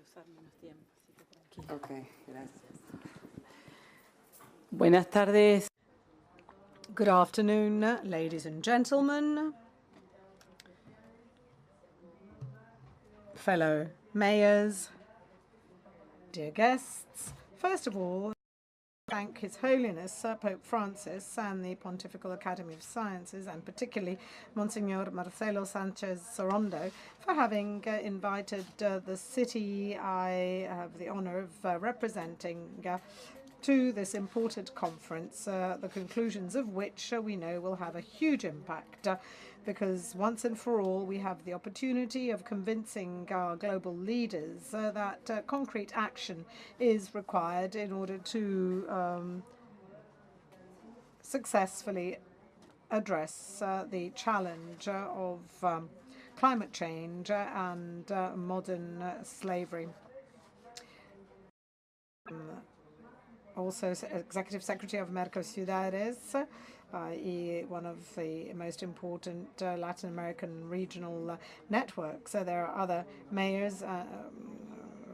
usar menos tiempo, así que tranquila. Okay, gracias. Buenas tardes. Good afternoon, ladies and gentlemen, fellow mayors, dear guests. First of all, thank His Holiness Pope Francis and the Pontifical Academy of Sciences, and particularly Monsignor Marcelo Sanchez Sorondo, for having invited the city I have the honor of representing to this important conference, the conclusions of which we know will have a huge impact, because once and for all we have the opportunity of convincing our global leaders that concrete action is required in order to successfully address the challenge of climate change and modern slavery. Also, Executive Secretary of Mercosidades, one of the most important Latin American regional networks. So there are other mayors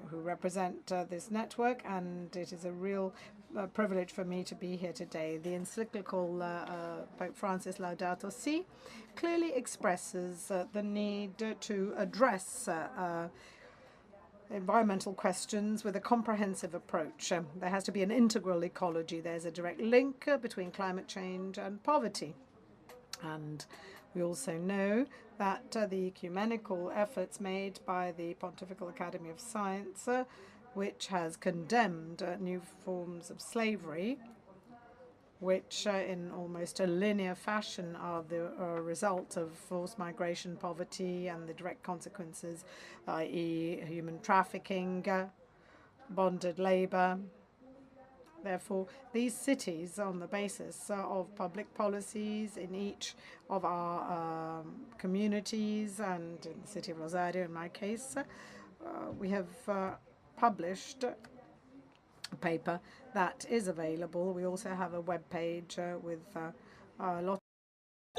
who represent this network, and it is a real privilege for me to be here today. The encyclical Pope Francis Laudato Si clearly expresses the need to address environmental questions with a comprehensive approach. There has to be an integral ecology. There's a direct link between climate change and poverty. And we also know that the ecumenical efforts made by the Pontifical Academy of Science, which has condemned new forms of slavery, which in almost a linear fashion are the result of forced migration, poverty, and the direct consequences, i.e. human trafficking, bonded labor. Therefore, these cities, on the basis of public policies in each of our communities, and in the city of Rosario in my case, we have published a paper that is available. We also have a web page with a lot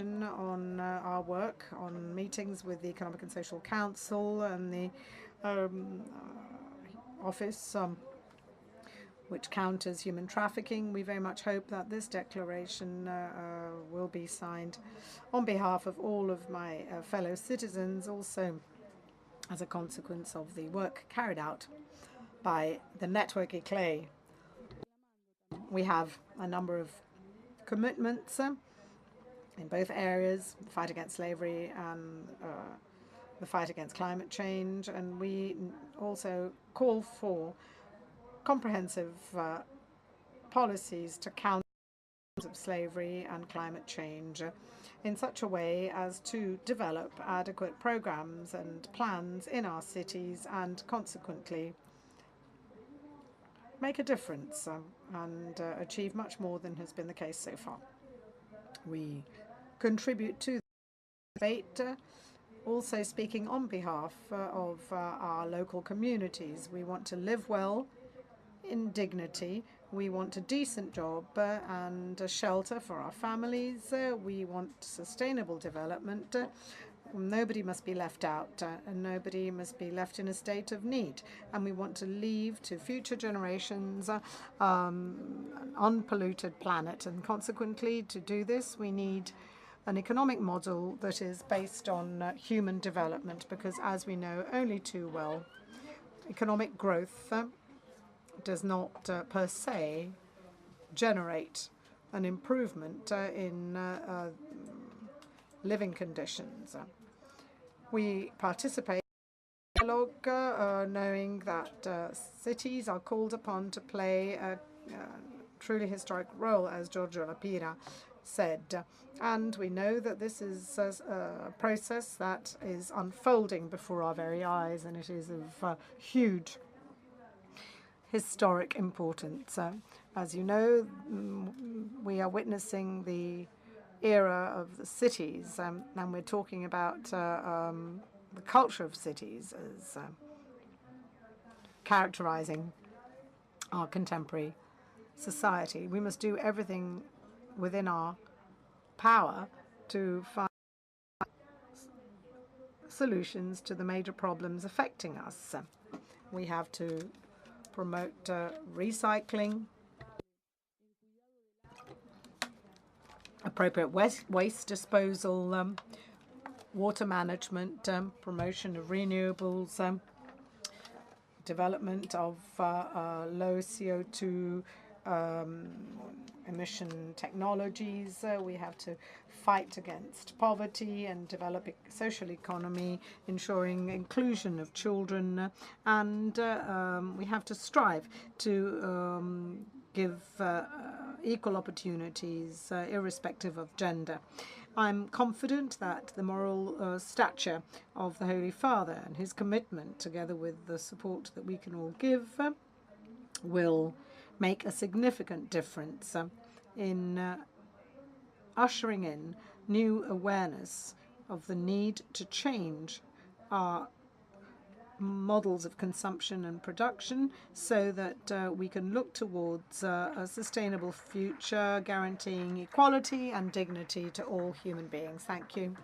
on our work, on meetings with the Economic and Social Council and the office which counters human trafficking. We very much hope that this declaration will be signed on behalf of all of my fellow citizens, also as a consequence of the work carried out by the network ECLAI. We have a number of commitments in both areas, the fight against slavery and the fight against climate change, and we also call for comprehensive policies to counter slavery and climate change in such a way as to develop adequate programs and plans in our cities and consequently make a difference and achieve much more than has been the case so far. We contribute to the debate, also speaking on behalf of our local communities. We want to live well in dignity. We want a decent job and a shelter for our families. We want sustainable development. Nobody must be left out, and nobody must be left in a state of need. And we want to leave to future generations an unpolluted planet. And consequently, to do this, we need an economic model that is based on human development, because as we know only too well, economic growth does not per se generate an improvement in living conditions. We participate in dialogue, knowing that cities are called upon to play a truly historic role, as Giorgio Lapira said. And we know that this is a process that is unfolding before our very eyes, and it is of huge historic importance. As you know, we are witnessing the era of the cities, and we're talking about the culture of cities as characterizing our contemporary society. We must do everything within our power to find solutions to the major problems affecting us. We have to promote recycling, appropriate waste disposal, water management, promotion of renewables, development of low CO2 emission technologies. We have to fight against poverty and develop a social economy, ensuring inclusion of children, and we have to strive to give equal opportunities, irrespective of gender. I'm confident that the moral stature of the Holy Father and his commitment, together with the support that we can all give, will make a significant difference in ushering in new awareness of the need to change our models of consumption and production so that we can look towards a sustainable future guaranteeing equality and dignity to all human beings. Thank you.